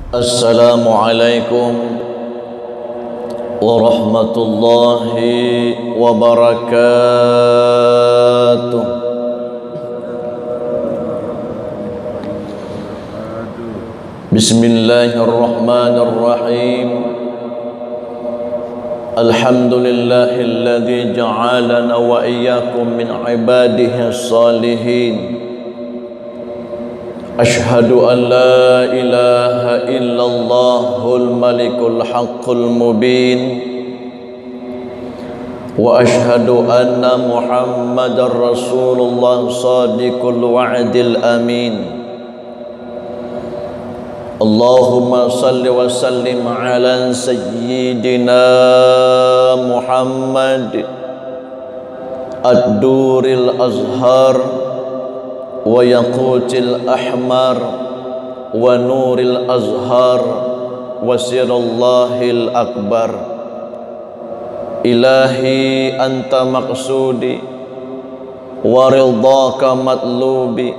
Assalamualaikum warahmatullahi wabarakatuh. Bismillahirrahmanirrahim. Alhamdulillahilladzi ja'alana wa iyyakum min ibadihi salihin. Ashhadu an la ilaha illallahul malikul haqqul mubin wa ashhadu anna muhammadar rasulullah sadiqul wa'dil amin. Allahumma salli wa sallim ala sayyidina Muhammad ad-duril azhar wa yaqutil ahmar wa nuril azhar wa sirallahil akbar. Ilahi anta maqsudi wa ridhaka matlubi,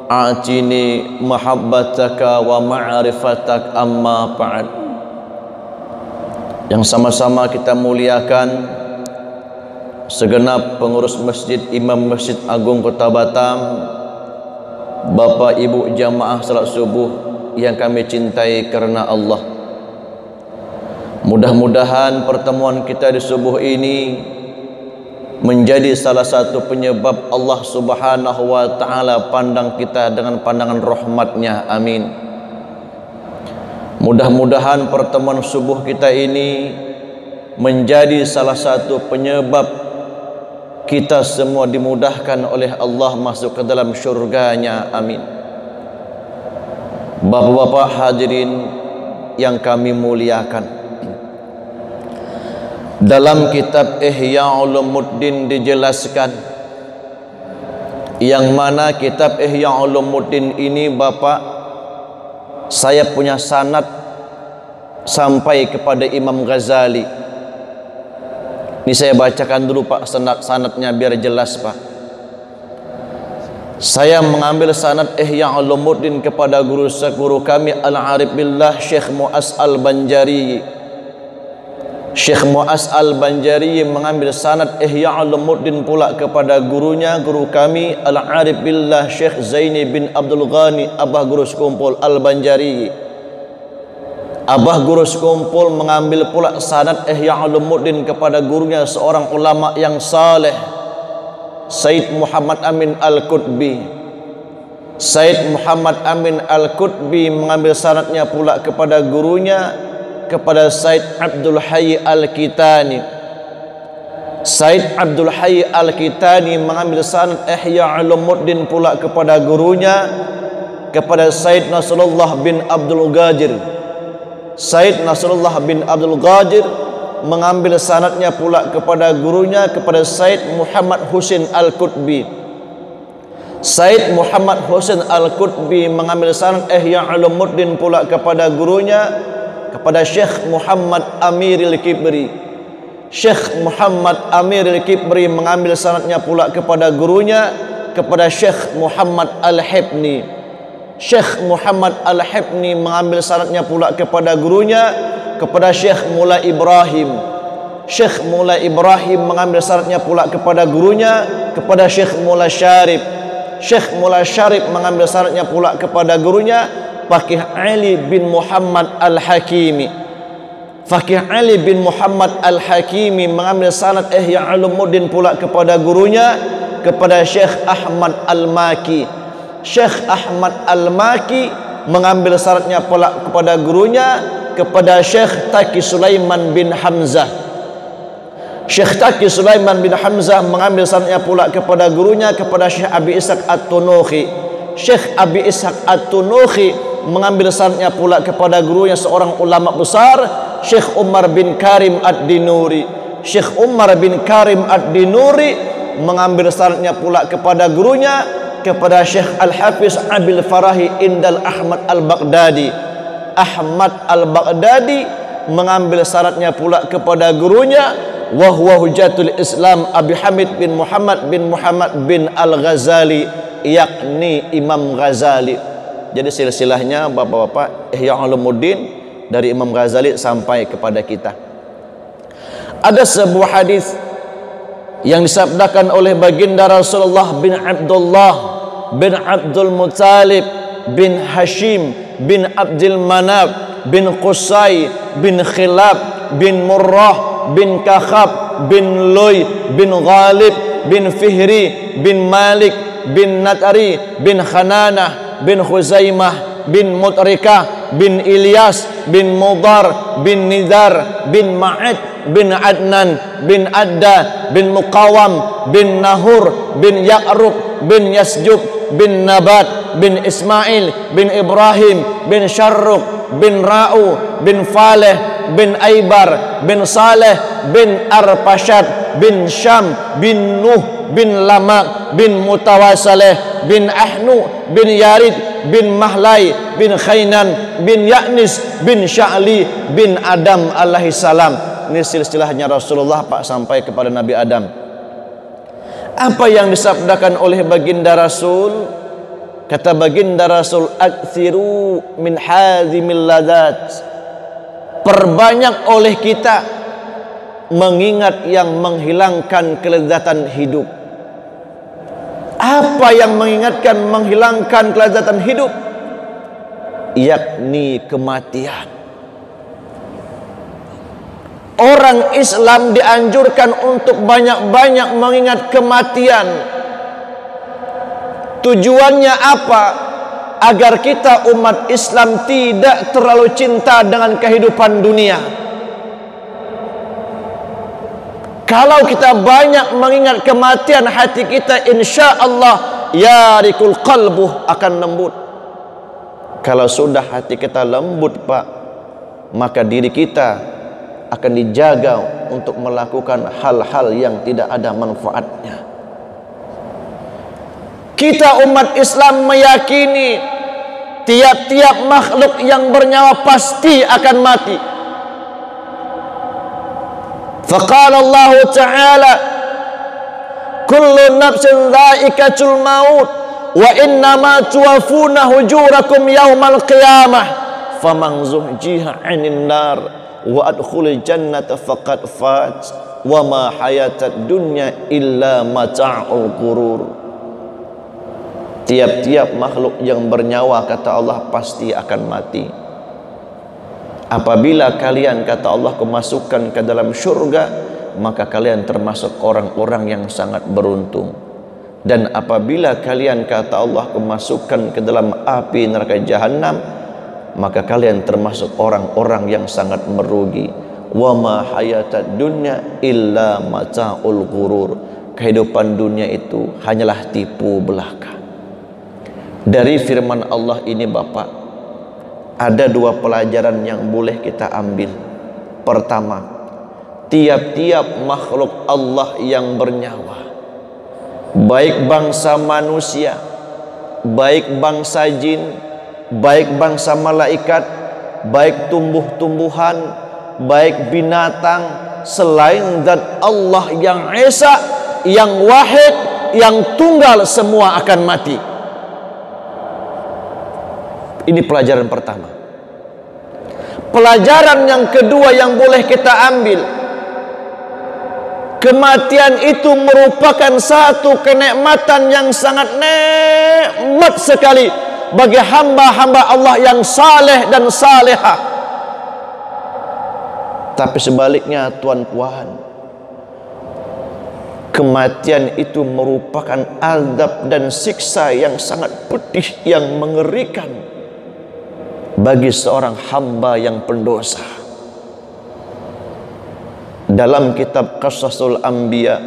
a'tini mahabbataka wa ma'rifatak amma ba'd. Yang sama-sama kita muliakan segenap pengurus masjid, Imam Masjid Agung Kota Batam, Bapak Ibu jamaah salat subuh yang kami cintai karena Allah. Mudah-mudahan pertemuan kita di subuh ini menjadi salah satu penyebab Allah Subhanahu wa ta'ala pandang kita dengan pandangan rahmatnya. Amin. Mudah-mudahan pertemuan subuh kita ini menjadi salah satu penyebab kita semua dimudahkan oleh Allah masuk ke dalam syurganya. Amin. Bapak-bapak hadirin yang kami muliakan, dalam kitab Ihya Ulumuddin dijelaskan, yang mana kitab Ihya Ulumuddin ini Bapak, saya punya sanad sampai kepada Imam Ghazali. Ini saya bacakan dulu Pak sanadnya biar jelas Pak. Saya mengambil sanad Ihya Ulumuddin kepada guru kami Al-Arif Billah Syekh Mu'az Al-Banjari. Syekh Mu'az Al-Banjari mengambil sanad Ihya Ulumuddin pula kepada gurunya, guru kami Al-Arif Billah Syekh Zaini bin Abdul Ghani Abah Guru Sekumpul Al-Banjari. Abah Guru Sekumpul mengambil pula sanad Ihya Ulumuddin kepada gurunya seorang ulama yang saleh, Said Muhammad Amin Al-Qutbi. Said Muhammad Amin Al-Qutbi mengambil sanadnya pula kepada gurunya, kepada Said Abdul Hayy Al-Kitani. Said Abdul Hayy Al-Kitani mengambil sanad Ihya Ulumuddin pula kepada gurunya, kepada Said Nasrullah bin Abdul Ghadir. Said Nasrullah bin Abdul Ghadir mengambil sanadnya pula kepada gurunya, kepada Said Muhammad Husain Al-Qutbi. Said Muhammad Husain Al-Qutbi mengambil sanad Ihya Ulumuddin pula kepada gurunya, kepada Syekh Muhammad Amiril Kibri. Syekh Muhammad Amiril Kibri mengambil sanadnya pula kepada gurunya, kepada Syekh Muhammad Al-Hibni. Syekh Muhammad Al-Hibni mengambil sanadnya pula kepada gurunya, kepada Syekh Mula Ibrahim. Syekh Mula Ibrahim mengambil sanadnya pula kepada gurunya, kepada Syekh Mula Syarif. Syekh Mula Syarif mengambil sanadnya pula kepada gurunya, Faqih Ali bin Muhammad Al-Hakimi. Faqih Ali bin Muhammad Al-Hakimi mengambil sanad Ihya Ulumuddin pula kepada gurunya, kepada Syekh Ahmad Al-Maki. Syekh Ahmad Al-Maki mengambil sanadnya pula kepada gurunya, kepada Syekh Taqi Sulaiman bin Hamzah. Syekh Taqi Sulaiman bin Hamzah mengambil sanadnya pula kepada gurunya, kepada Syekh Abi Ishaq At-Tunuhi. Syekh Abi Ishaq At-Tunuhi mengambil sanadnya pula kepada gurunya seorang ulama besar, Syekh Umar bin Karim Ad-Dinuri. Syekh Umar bin Karim Ad-Dinuri mengambil sanadnya pula kepada gurunya, kepada Syekh Al-Hafiz Abil Farahi Indal Ahmad Al-Baghdadi. Ahmad Al-Baghdadi mengambil sanadnya pula kepada gurunya, wa huwa Hujjatul Islam Abi Hamid bin Muhammad bin Al-Ghazali, yakni Imam Ghazali. Jadi silsilahnya bapak-bapak Ihya Ulumuddin dari Imam Ghazali sampai kepada kita. Ada sebuah hadis yang disabdakan oleh baginda Rasulullah bin Abdullah bin Abdul Muttalib bin Hashim bin Abdul Manaf bin Qusay bin Khilab bin Murrah bin Kakhab bin Luy bin Ghalib bin Fihri bin Malik bin Natari bin Khananah bin Khuzaimah bin Mutrikah bin Ilyas bin Mudar bin Nidar bin Ma'ad bin Adnan bin Adda bin Muqawam bin Nahur bin Ya'rub bin Yasjub bin Nabat bin Ismail bin Ibrahim bin Syarruk bin Ra'u bin Faleh bin Aibar bin Saleh bin Arpashad bin Syam bin Nuh bin Lamak bin Mutawasaleh bin Ahnu bin Yarid bin Mahlai bin Khainan bin Ya'nis bin Sya'li bin Adam alaihi salam. Ini silsilahnya Rasulullah Pak sampai kepada Nabi Adam. Apa yang disabdakan oleh baginda Rasul? Kata baginda Rasul, aktsiru min hazimil ladzat. Perbanyak oleh kita mengingat yang menghilangkan kelezatan hidup. Apa yang menghilangkan kelezatan hidup? Yakni kematian. Orang Islam dianjurkan untuk banyak-banyak mengingat kematian. Tujuannya apa? Agar kita umat Islam tidak terlalu cinta dengan kehidupan dunia. Kalau kita banyak mengingat kematian, hati kita insya Allah yarikul qalbuh akan lembut. Kalau sudah hati kita lembut Pak, maka diri kita akan dijaga untuk melakukan hal-hal yang tidak ada manfaatnya. Kita umat Islam meyakini tiap-tiap makhluk yang bernyawa pasti akan mati. Faqala Allah Ta'ala, kullu nafsin dha'iqatul maut wa innama tuwaffuna hujurakum yawmal qiyamah faman zuhjiha 'anil nar wa adkhulil jannata faqad faz wa ma hayatad dunya illa mata'ul ghurur. Tiap-tiap makhluk yang bernyawa kata Allah pasti akan mati. Apabila kalian kata Allah kemasukkan ke dalam syurga, maka kalian termasuk orang-orang yang sangat beruntung. Dan apabila kalian kata Allah kemasukkan ke dalam api neraka jahanam, maka kalian termasuk orang-orang yang sangat merugi. Wa ma hayatad dunya illa mata'ul ghurur. Kehidupan dunia itu hanyalah tipu belaka. Dari firman Allah ini Bapak, ada dua pelajaran yang boleh kita ambil. Pertama, tiap-tiap makhluk Allah yang bernyawa, baik bangsa manusia, baik bangsa jin, baik bangsa malaikat, baik tumbuh-tumbuhan, baik binatang, selain zat Allah yang esa, yang wahid, yang tunggal, semua akan mati. Ini pelajaran pertama. Pelajaran yang kedua yang boleh kita ambil, kematian itu merupakan satu kenikmatan yang sangat nikmat sekali bagi hamba-hamba Allah yang saleh dan salehah. Tapi sebaliknya tuan-puan, kematian itu merupakan azab dan siksa yang sangat pedih, yang mengerikan bagi seorang hamba yang pendosa. Dalam kitab Qasasul Anbiya,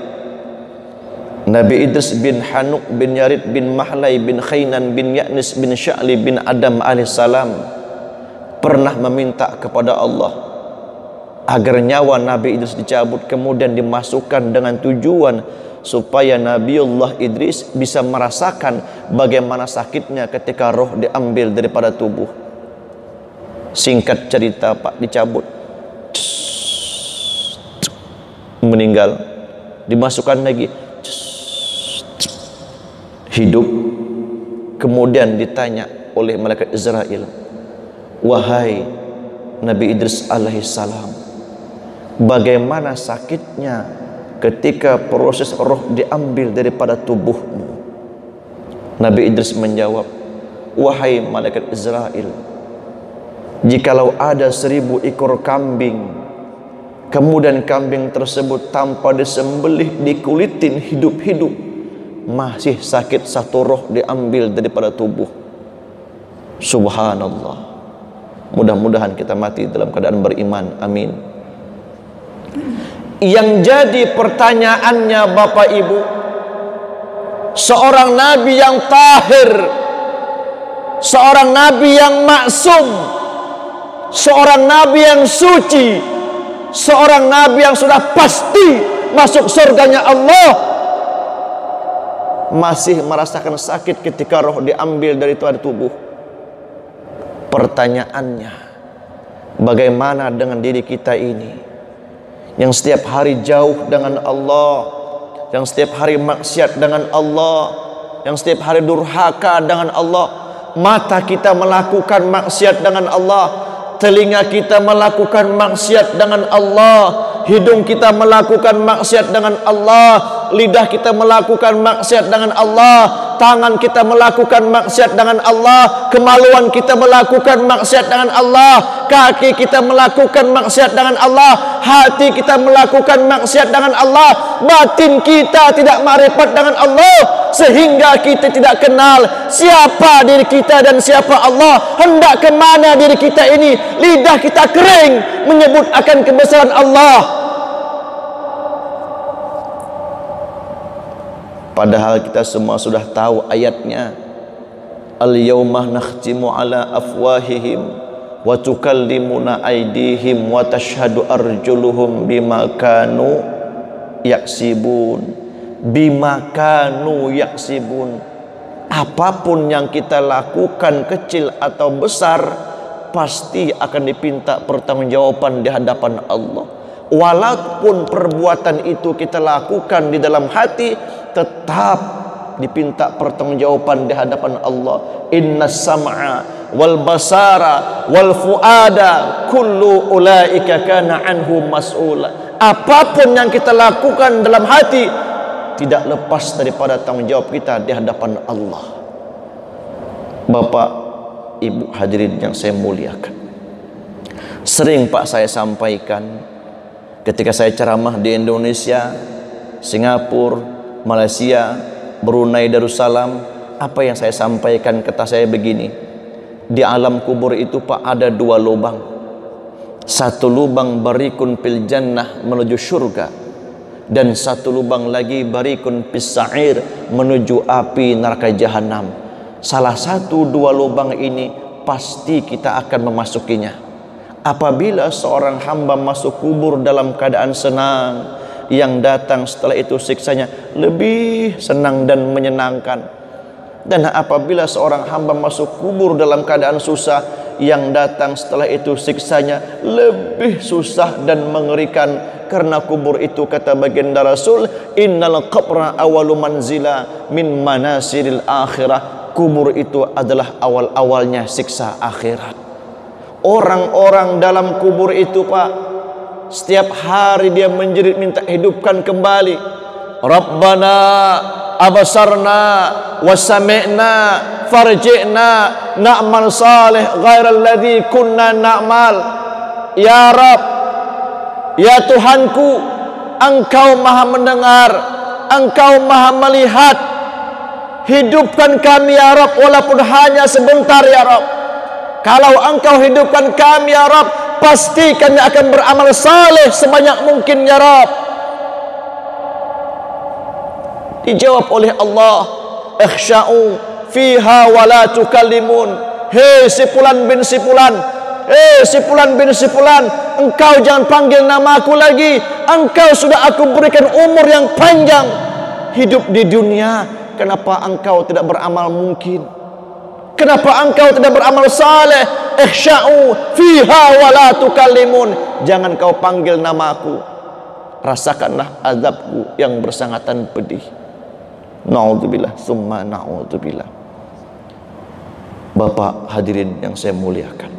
Nabi Idris bin Hanuk bin Yarid bin Mahlai bin Khainan bin Ya'nis bin Sya'li bin Adam alaihissalam pernah meminta kepada Allah agar nyawa Nabi Idris dicabut, kemudian dimasukkan dengan tujuan supaya Nabiullah Idris bisa merasakan bagaimana sakitnya ketika roh diambil daripada tubuh. Singkat cerita Pak, dicabut, meninggal, dimasukkan lagi, hidup. Kemudian ditanya, oleh malaikat Israel. Wahai Nabi Idris alaihissalam, bagaimana sakitnya ketika proses roh diambil daripada tubuhmu? Nabi Idris menjawab, wahai malaikat Israel, jikalau ada 1000 ekor kambing, kemudian kambing tersebut tanpa disembelih dikulitin hidup-hidup, masih sakit satu roh diambil daripada tubuh. Subhanallah. Mudah-mudahan kita mati dalam keadaan beriman. Amin. Yang jadi pertanyaannya Bapak Ibu, seorang nabi yang tahir, seorang nabi yang maksum, seorang nabi yang suci, seorang nabi yang sudah pasti masuk surganya Allah, masih merasakan sakit ketika roh diambil dari tubuh. Pertanyaannya, bagaimana dengan diri kita ini yang setiap hari jauh dengan Allah, yang setiap hari maksiat dengan Allah, yang setiap hari durhaka dengan Allah? Mata kita melakukan maksiat dengan Allah, telinga kita melakukan maksiat dengan Allah, hidung kita melakukan maksiat dengan Allah, lidah kita melakukan maksiat dengan Allah, tangan kita melakukan maksiat dengan Allah, kemaluan kita melakukan maksiat dengan Allah, kaki kita melakukan maksiat dengan Allah, hati kita melakukan maksiat dengan Allah, batin kita tidak ma'rifat dengan Allah, sehingga kita tidak kenal siapa diri kita dan siapa Allah. Hendak ke mana diri kita ini? Lidah kita kering menyebut akan kebesaran Allah, padahal kita semua sudah tahu ayatnya. Al-yawma nakhtimu ala afwahihim wa tukallimuna aydihim wa tashhadu arjuluhum bima kanu yaksibun. Bima kanu yaksibun. Apapun yang kita lakukan, kecil atau besar, pasti akan dipinta pertanggungjawaban di hadapan Allah. Walaupun perbuatan itu kita lakukan di dalam hati, tetap dipinta pertanggungjawaban di hadapan Allah. Innas sam'a wal basara wal fuada kullu ulaika kana anhu mas'ula. Apapun yang kita lakukan dalam hati tidak lepas daripada tanggung jawab kita di hadapan Allah. Bapak, Ibu hadirin yang saya muliakan, sering Pak saya sampaikan ketika saya ceramah di Indonesia, Singapura, Malaysia, Brunei Darussalam, apa yang saya sampaikan kata saya begini, di alam kubur itu Pak ada 2 lubang. Satu lubang barikun fil jannah menuju surga, dan satu lubang lagi barikun fis sa'ir menuju api neraka jahanam. Salah satu 2 lubang ini pasti kita akan memasukinya. Apabila seorang hamba masuk kubur dalam keadaan senang, yang datang setelah itu siksanya lebih senang dan menyenangkan. Dan apabila seorang hamba masuk kubur dalam keadaan susah, yang datang setelah itu siksanya lebih susah dan mengerikan. Karena kubur itu, kata baginda Rasul, innal qabra awalu manzila min manasiril akhirah. Kubur itu adalah awal-awalnya siksa akhirat. Orang-orang dalam kubur itu Pak, setiap hari dia menjerit minta hidupkan kembali. Rabbana abasarna wasami'na farji'na na'mal salih ghairal ladzi kunna na'mal. Ya Rabb, ya Tuhanku, Engkau maha mendengar, Engkau maha melihat. Hidupkan kami ya Rabb, walaupun hanya sebentar ya Rabb. Kalau Engkau hidupkan kami ya Rabb, pasti kami akan beramal saleh sebanyak mungkin ya Rabb. Dijawab oleh Allah, ikhsya'u fiha wa la tukallimun. Hei si Fulan bin si Fulan, hei si Fulan bin si Fulan, engkau jangan panggil nama aku lagi. Engkau sudah aku berikan umur yang panjang hidup di dunia. Kenapa engkau tidak beramal mungkin? Kenapa engkau tidak beramal saleh? Ikhsya'u fiha wa la tukallimun. Jangan kau panggil namaku, rasakanlah azabku yang bersangatan pedih. Na'udzubillah, summa na'udzubillah. Bapak hadirin yang saya muliakan,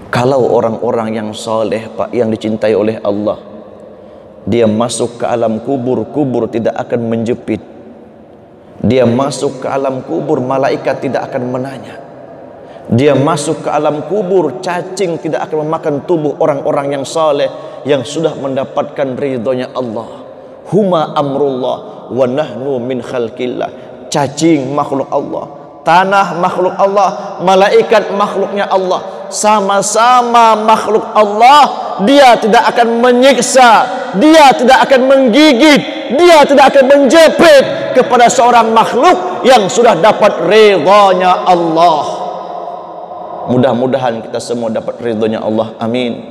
kalau orang-orang yang soleh Pak, yang dicintai oleh Allah, dia masuk ke alam kubur, kubur tidak akan menjepit. Dia masuk ke alam kubur, malaikat tidak akan menanya. Dia masuk ke alam kubur, cacing tidak akan memakan tubuh orang-orang yang soleh, yang sudah mendapatkan ridhonya Allah. Huma amrullah wa nahnu min khalqillah. Cacing makhluk Allah, tanah makhluk Allah, malaikat makhluknya Allah, sama-sama makhluk Allah. Dia tidak akan menyiksa, dia tidak akan menggigit, dia tidak akan menjepit kepada seorang makhluk yang sudah dapat ridhonya Allah. Mudah-mudahan kita semua dapat ridhonya Allah, amin.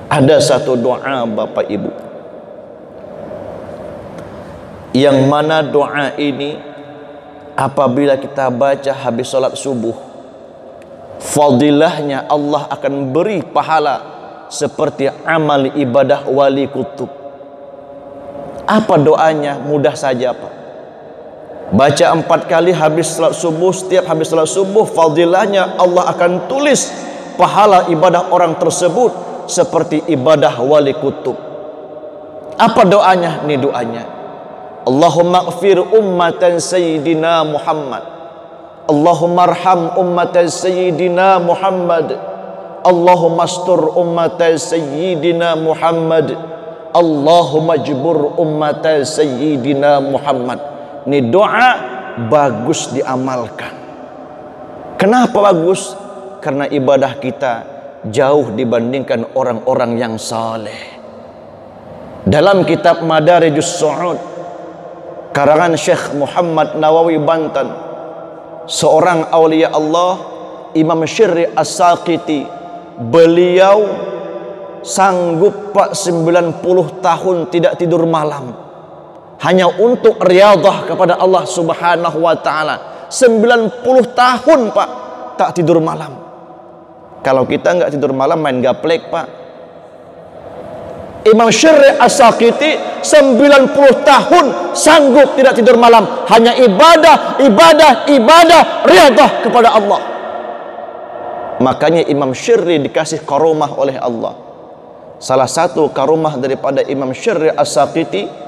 Ada satu doa Bapak Ibu, yang mana doa ini apabila kita baca habis sholat subuh, fadilahnya Allah akan beri pahala seperti amal ibadah wali kutub. Apa doanya? Mudah saja Pak. Baca 4 kali habis salat subuh. Setiap habis salat subuh, fadilahnya Allah akan tulis pahala ibadah orang tersebut seperti ibadah wali kutub. Apa doanya? Ini doanya: Allahumma ighfir ummatan sayyidina Muhammad, Allahumma arham ummatan sayyidina Muhammad, Allahumma astur ummatan sayyidina Muhammad, Allahumma jbur ummatan sayyidina Muhammad. Ini doa bagus diamalkan. Kenapa bagus? Karena ibadah kita jauh dibandingkan orang-orang yang saleh. Dalam kitab Madarijus Su'ud karangan Syekh Muhammad Nawawi Banten, seorang aulia Allah, Imam Syirri As-Saqiti, beliau sanggup Pak 90 tahun tidak tidur malam hanya untuk riyadhah kepada Allah Subhanahu wa taala. 90 tahun Pak tak tidur malam. Kalau kita enggak tidur malam main gaplek Pak. Imam Syirri As-Saqiti 90 tahun sanggup tidak tidur malam, hanya ibadah, ibadah, ibadah, riyadhah kepada Allah. Makanya Imam Syirri dikasih karomah oleh Allah. Salah satu karomah daripada Imam Syirri As-Saqiti,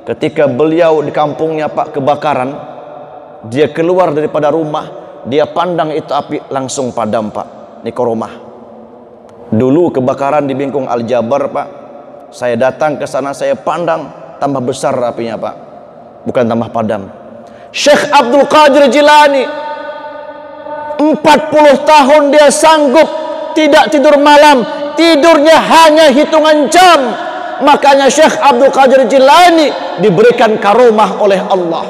ketika beliau di kampungnya Pak kebakaran, dia keluar daripada rumah, dia pandang itu api langsung padam Pak. Ini karomah. Dulu kebakaran di Bingkung Al-Jabar Pak, saya datang ke sana, saya pandang tambah besar apinya Pak, bukan tambah padam. Syekh Abdul Qadir Jilani 40 tahun dia sanggup tidak tidur malam, tidurnya hanya hitungan jam. Makanya Syekh Abdul Qadir Jilani diberikan karomah oleh Allah.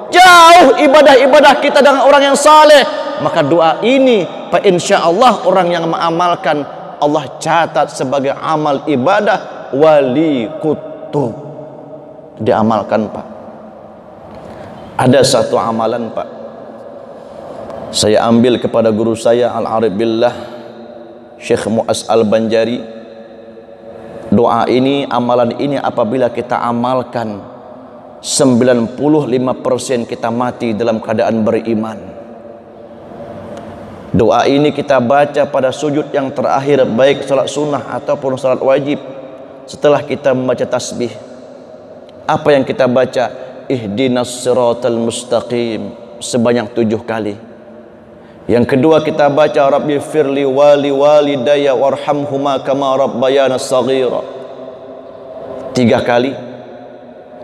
Jauh ibadah-ibadah kita dengan orang yang saleh. Maka doa ini Pak, insya Allah orang yang mengamalkan, Allah catat sebagai amal ibadah wali kutub. Diamalkan Pak. Ada satu amalan Pak, saya ambil kepada guru saya Al-Arif Billah Syekh Mu'az Al-Banjari. Doa ini, amalan ini apabila kita amalkan, 95% kita mati dalam keadaan beriman. Doa ini kita baca pada sujud yang terakhir, baik salat sunnah ataupun salat wajib. Setelah kita membaca tasbih, apa yang kita baca? Ihdinas siratal mustaqim sebanyak 7 kali. Yang kedua kita baca Rabbi firli wali walidayya warhamhuma kama rabbayana saghira 3 kali.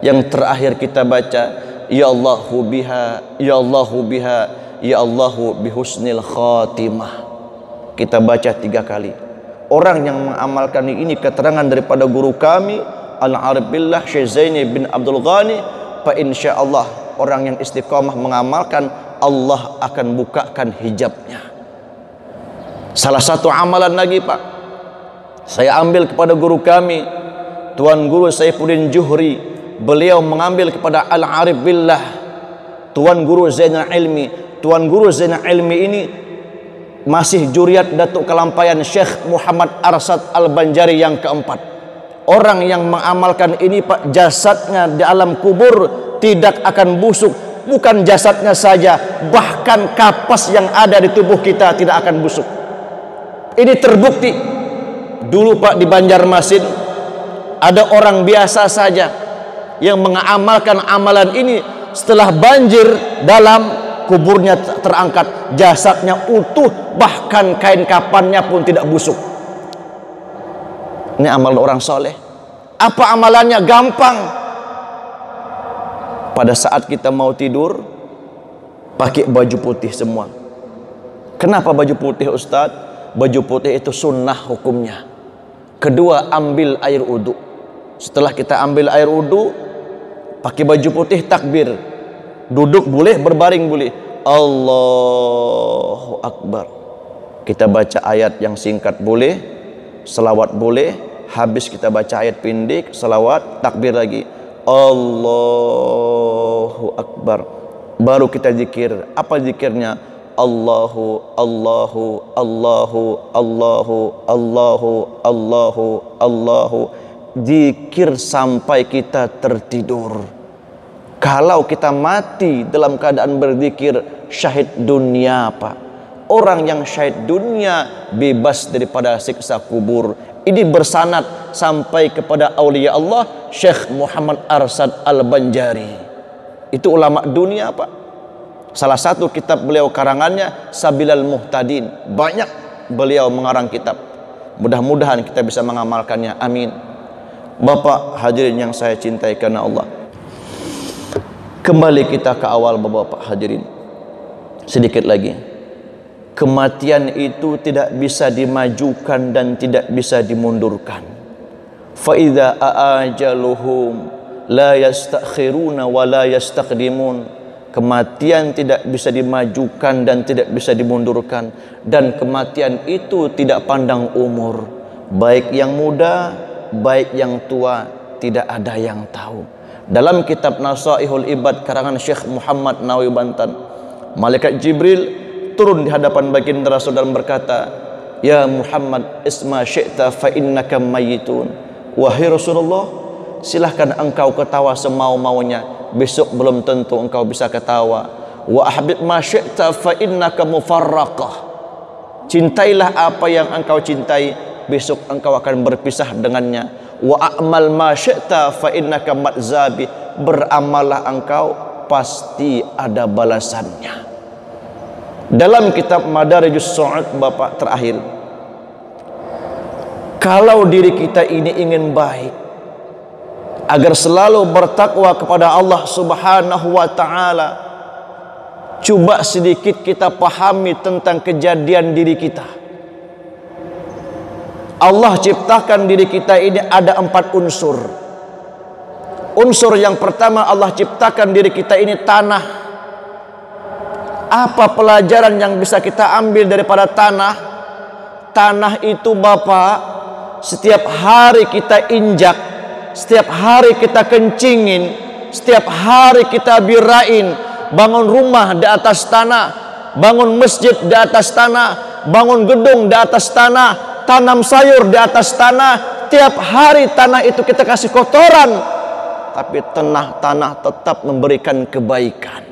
Yang terakhir kita baca ya Allahu biha, ya Allahu biha, ya Allahu bihusnil khatimah. Kita baca 3 kali. Orang yang mengamalkan ini keterangan daripada guru kami Al-Arif Billah Syekh Zaini bin Abdul Ghani, fa insyaallah orang yang istiqamah mengamalkan, Allah akan bukakan hijabnya. Salah satu amalan lagi Pak, saya ambil kepada guru kami Tuan Guru Saifuddin Juhri. Beliau mengambil kepada Al-Arif Billah Tuan Guru Zainal Ilmi. Tuan Guru Zainal Ilmi ini masih juriat Datuk Kelampayan Syekh Muhammad Arsad Al-Banjari yang keempat. Orang yang mengamalkan ini Pak, jasadnya di alam kubur tidak akan busuk, Bukan jasadnya saja, bahkan kapas yang ada di tubuh kita tidak akan busuk. Ini terbukti. Dulu Pak, di Banjarmasin ada orang biasa saja yang mengamalkan amalan ini. Setelah banjir dalam, kuburnya terangkat, jasadnya utuh, bahkan kain kapannya pun tidak busuk. Ini amalan orang soleh. Apa amalannya? Gampang. Pada saat kita mau tidur, pakai baju putih semua. Kenapa baju putih, Ustadz? Baju putih itu sunnah hukumnya. Kedua, ambil air wudu. Setelah kita ambil air wudu, pakai baju putih, takbir. Duduk boleh, berbaring boleh. Allahu Akbar. Kita baca ayat yang singkat boleh, selawat boleh. Habis kita baca ayat pendek, selawat, takbir lagi. Allahu Akbar. Baru kita zikir. Apa zikirnya? Allahu, Allahu, Allahu, Allahu, Allahu, Allahu, Allahu. Zikir sampai kita tertidur. Kalau kita mati dalam keadaan berzikir, syahid dunia Pak. Orang yang syahid dunia bebas daripada siksa kubur. Ini bersanad sampai kepada aulia Allah Syekh Muhammad Arsad Al-Banjari. Itu ulama dunia Pak. Salah satu kitab beliau karangannya Sabilal Muhtadin. Banyak beliau mengarang kitab. Mudah-mudahan kita bisa mengamalkannya. Amin. Bapak hadirin yang saya cintai karena Allah. Kembali kita ke awal Bapak hadirin. Sedikit lagi. Kematian itu tidak bisa dimajukan dan tidak bisa dimundurkan. Fa idza aajaluhum la yastakhiruna wa la yastaqdimun. Kematian tidak bisa dimajukan dan tidak bisa dimundurkan, dan kematian itu tidak pandang umur. Baik yang muda, baik yang tua, tidak ada yang tahu. Dalam kitab Nasaihul Ibad karangan Syekh Muhammad Nawawi Bantan, malaikat Jibril turun di hadapan baginda Rasul dan berkata, "Ya Muhammad, isma syi'ta fa innaka mayyitun." Wahai Rasulullah, silahkan engkau ketawa semau-maunya, besok belum tentu engkau bisa ketawa. Wa ahbib ma syi'ta fa innaka mufarraqah. Cintailah apa yang engkau cintai, besok engkau akan berpisah dengannya. Wa a'mal ma syi'ta fa innaka madzabi. Beramallah engkau, pasti ada balasannya. Dalam kitab Madarijus Su'ud Bapak terakhir, kalau diri kita ini ingin baik, agar selalu bertakwa kepada Allah Subhanahu wa ta'ala, coba sedikit kita pahami tentang kejadian diri kita. Allah ciptakan diri kita ini ada 4 unsur. Unsur yang pertama, Allah ciptakan diri kita ini tanah. Apa pelajaran yang bisa kita ambil daripada tanah? Tanah itu Bapak, setiap hari kita injak, setiap hari kita kencingin, setiap hari kita birain. Bangun rumah di atas tanah, bangun masjid di atas tanah, bangun gedung di atas tanah, tanam sayur di atas tanah. Tiap hari tanah itu kita kasih kotoran, tapi tanah tetap memberikan kebaikan.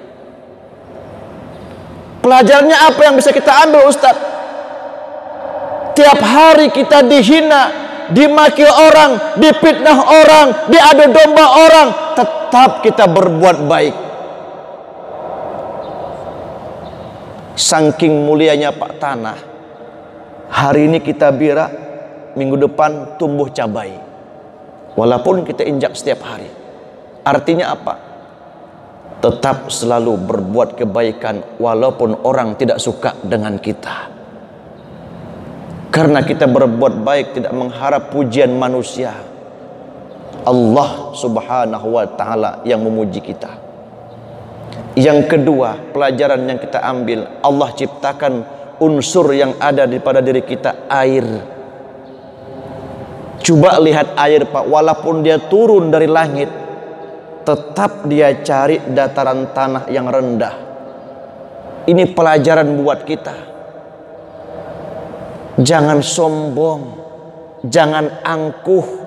Pelajarannya apa yang bisa kita ambil Ustaz? Tiap hari kita dihina, dimaki orang, dipitnah orang, diadu domba orang, tetap kita berbuat baik. Saking mulianya Pak tanah, hari ini kita bira, minggu depan tumbuh cabai. Walaupun kita injak setiap hari. Artinya apa? Tetap selalu berbuat kebaikan walaupun orang tidak suka dengan kita. Karena kita berbuat baik tidak mengharap pujian manusia. Allah Subhanahu wa ta'ala yang memuji kita. Yang kedua, pelajaran yang kita ambil, Allah ciptakan unsur yang ada pada diri kita, air. Coba lihat air Pak, walaupun dia turun dari langit, tetap dia cari dataran tanah yang rendah. Ini pelajaran buat kita. Jangan sombong, jangan angkuh.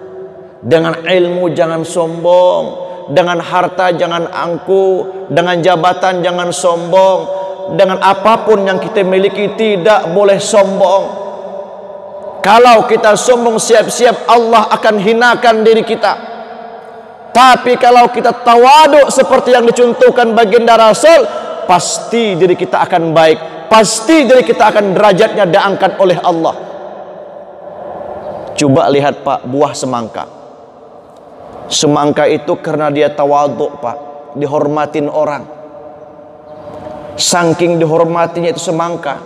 Dengan ilmu jangan sombong, dengan harta jangan angkuh, dengan jabatan jangan sombong, dengan apapun yang kita miliki tidak boleh sombong. Kalau kita sombong, siap-siap Allah akan hinakan diri kita. Tapi kalau kita tawaduk seperti yang dicontohkan baginda Rasul, pasti diri kita akan baik, pasti diri kita akan derajatnya diangkat oleh Allah. Coba lihat Pak, buah semangka. Semangka itu karena dia tawaduk Pak, dihormatin orang. Saking dihormatinya itu semangka,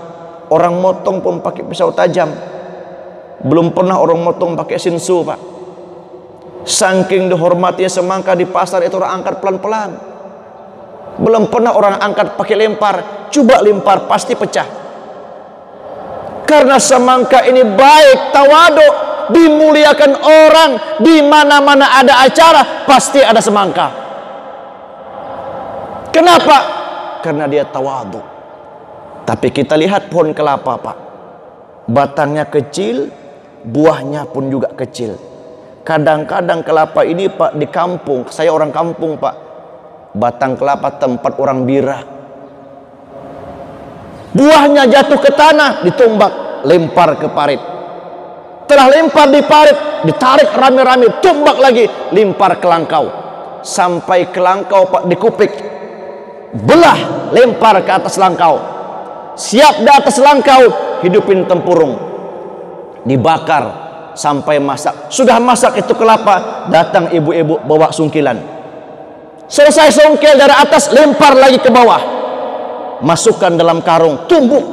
orang motong pun pakai pisau tajam. Belum pernah orang motong pakai sinsu Pak. Saking dihormatinya semangka, di pasar itu orang angkat pelan-pelan. Belum pernah orang angkat pakai lempar. Coba lempar pasti pecah. Karena semangka ini baik, tawaduk, dimuliakan orang. Di mana-mana ada acara pasti ada semangka. Kenapa? Karena dia tawaduk. Tapi kita lihat pohon kelapa Pak, batangnya kecil, buahnya pun juga kecil. Kadang-kadang kelapa ini Pak, di kampung, saya orang kampung Pak, batang kelapa tempat orang bira. Buahnya jatuh ke tanah, ditumbak, lempar ke parit. Setelah lempar di parit, ditarik rame-rame, tumbak lagi, lempar ke langkau. Sampai ke langkau Pak, dikupik, belah, lempar ke atas langkau. Siap di atas langkau, hidupin tempurung, dibakar sampai masak. Sudah masak itu kelapa, datang ibu-ibu bawa sungkilan. Selesai sungkil dari atas, lempar lagi ke bawah, masukkan dalam karung, tumbuk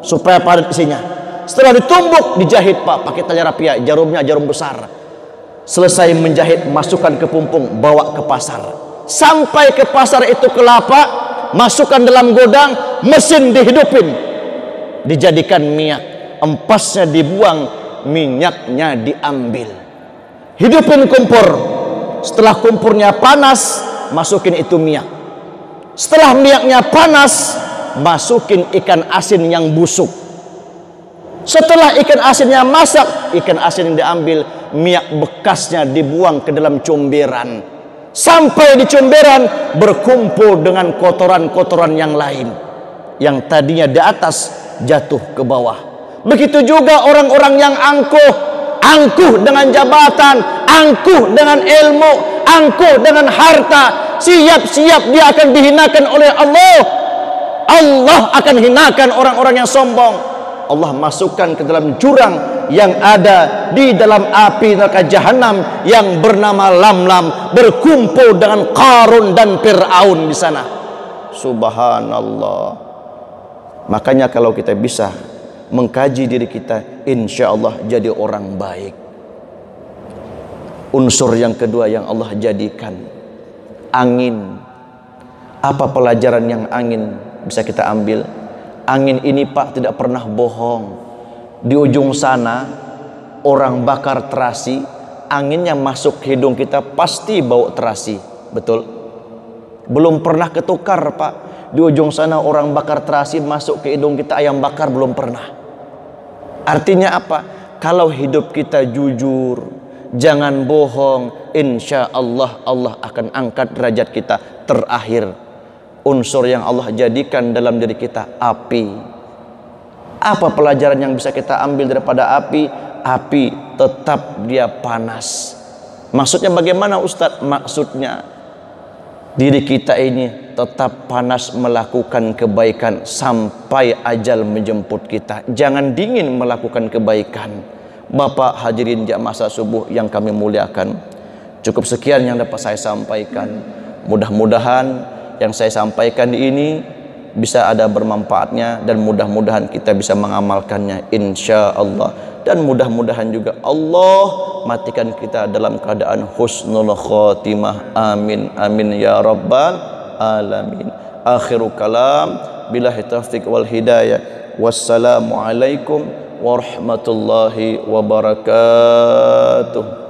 supaya padat isinya. Setelah ditumbuk, dijahit Pak, pakai tali rapia, jarumnya jarum besar. Selesai menjahit, masukkan ke pumpung, bawa ke pasar. Sampai ke pasar itu kelapa, masukkan dalam godang, mesin dihidupin, dijadikan minyak. Empasnya dibuang, minyaknya diambil. Hidupin kompor. Setelah kompornya panas, masukin itu minyak. Setelah minyaknya panas, masukin ikan asin yang busuk. Setelah ikan asinnya masak, ikan asin yang diambil, minyak bekasnya dibuang ke dalam comberan. Sampai di comberan berkumpul dengan kotoran-kotoran yang lain, yang tadinya di atas jatuh ke bawah. Begitu juga orang-orang yang angkuh dengan jabatan, angkuh dengan ilmu, angkuh dengan harta, siap-siap dia akan dihinakan oleh Allah. Allah akan hinakan orang-orang yang sombong. Allah masukkan ke dalam jurang yang ada di dalam api neraka jahanam yang bernama Lamlam, berkumpul dengan Qarun dan Fir'aun di sana. Subhanallah. Makanya kalau kita bisa mengkaji diri kita, insya Allah jadi orang baik. Unsur yang kedua yang Allah jadikan, angin. Apa pelajaran yang angin bisa kita ambil? Angin ini Pak tidak pernah bohong. Di ujung sana orang bakar terasi, anginnya masuk hidung kita pasti bau terasi. Betul? Belum pernah ketukar Pak. Di ujung sana orang bakar terasi masuk ke hidung kita, ayam bakar belum pernah. Artinya apa? Kalau hidup kita jujur, jangan bohong, insya Allah Allah akan angkat derajat kita. Terakhir, unsur yang Allah jadikan dalam diri kita, api. Apa pelajaran yang bisa kita ambil daripada api? Api tetap dia panas. Maksudnya bagaimana Ustadz? Maksudnya diri kita ini tetap panas melakukan kebaikan sampai ajal menjemput kita. Jangan dingin melakukan kebaikan. Bapak hadirin jamaah subuh yang kami muliakan, cukup sekian yang dapat saya sampaikan. Mudah-mudahan yang saya sampaikan ini bisa ada bermanfaatnya, dan mudah-mudahan kita bisa mengamalkannya insya Allah. Dan mudah-mudahan juga Allah matikan kita dalam keadaan husnul khotimah. Amin amin ya rabbal alamin. Akhiru kalam, billahi taufiq wal hidayah. Wassalamualaikum warahmatullahi wabarakatuh.